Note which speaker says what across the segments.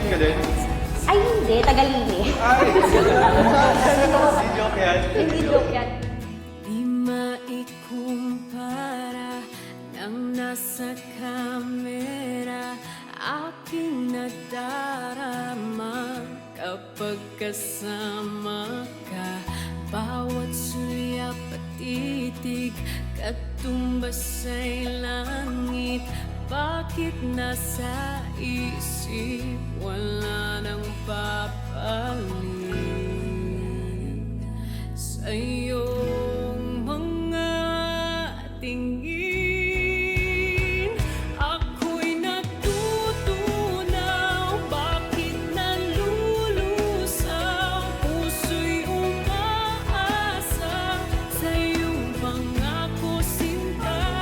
Speaker 1: Nag-meet ka din?
Speaker 2: Ay, hindi. Tagalili.
Speaker 1: Ay! Hindi joke yan.
Speaker 2: Hindi joke yan.
Speaker 3: Di maikumpara ng nasa kamera, aking nadarama kapag kasama ka. Bawat sulyap at titig, katumbas ay langit. Bakit nasa isip wala nang papalit sa iyong mga tingin? Ako'y natutunaw, bakit nalulusaw? Puso'y umaasa sa iyong pangako, sinta.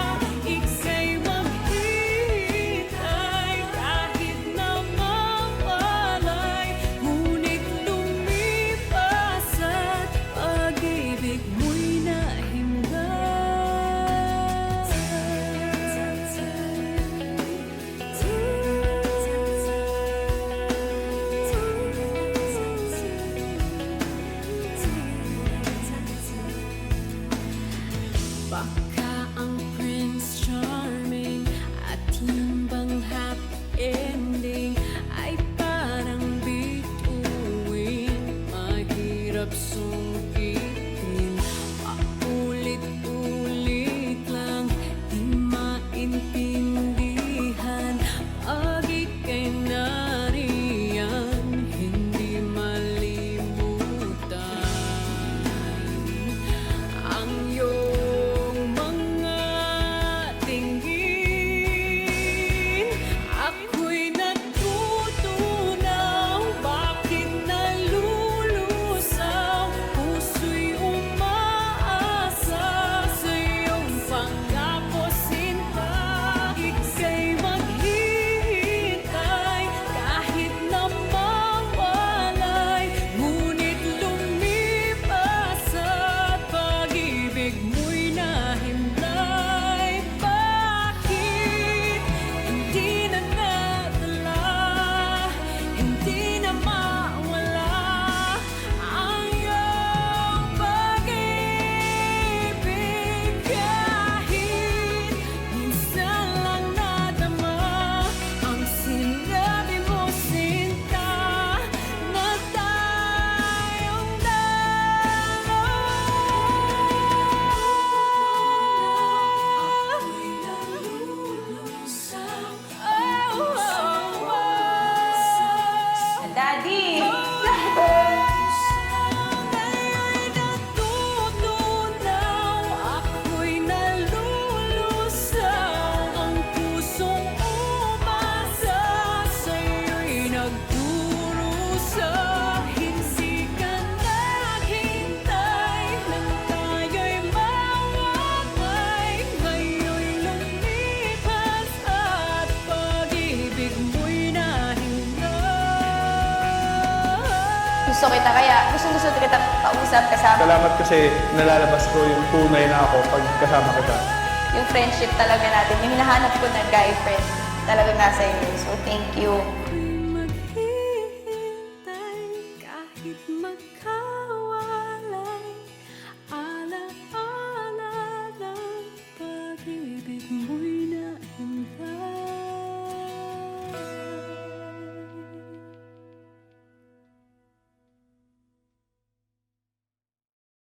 Speaker 3: Ika'y maghihintay kahit na mawalay, ngunit lumipas at pag-ibig mo'y baka ang Prince Charming at yung bang happy ending ay parang bituin, mahirap sungkitin. Paulit-ulit lang, di maintindihan. Pag ika'y nariyan, hindi malimutan ang iyong mga tingin. Ako'y natutunaw, bakit nalulusaw? Puso'y umaasa sa iyong pangako, sinta. Ika'y maghihintay kahit na mawalay, ngunit lumipas at pag-ibig mo'y nahimlay. Bakit hindi na nadala, hindi na mawala ang iyong pag-ibig? Kahit minsan lang nadama ang sinabi mo, sinta, na tayong
Speaker 2: Daddy!
Speaker 3: Ngayon'y natutunaw, ako'y nalulusaw. Ang pusong umasa sa'yo'y nagdurusa. Hindi ka naghintay nang tayo'y mawalay. Ngayon'y lumipas at pag-ibig mo'y nahimlay.
Speaker 2: Gusto kita kaya, gusto kita kausap kasama.
Speaker 1: Salamat kasi nalalabas ko yung tunay na ako pag kasama kita.
Speaker 2: Yung friendship talaga natin, yung hinahanap ko na guy friend, talagang nasa inyo. So, thank you.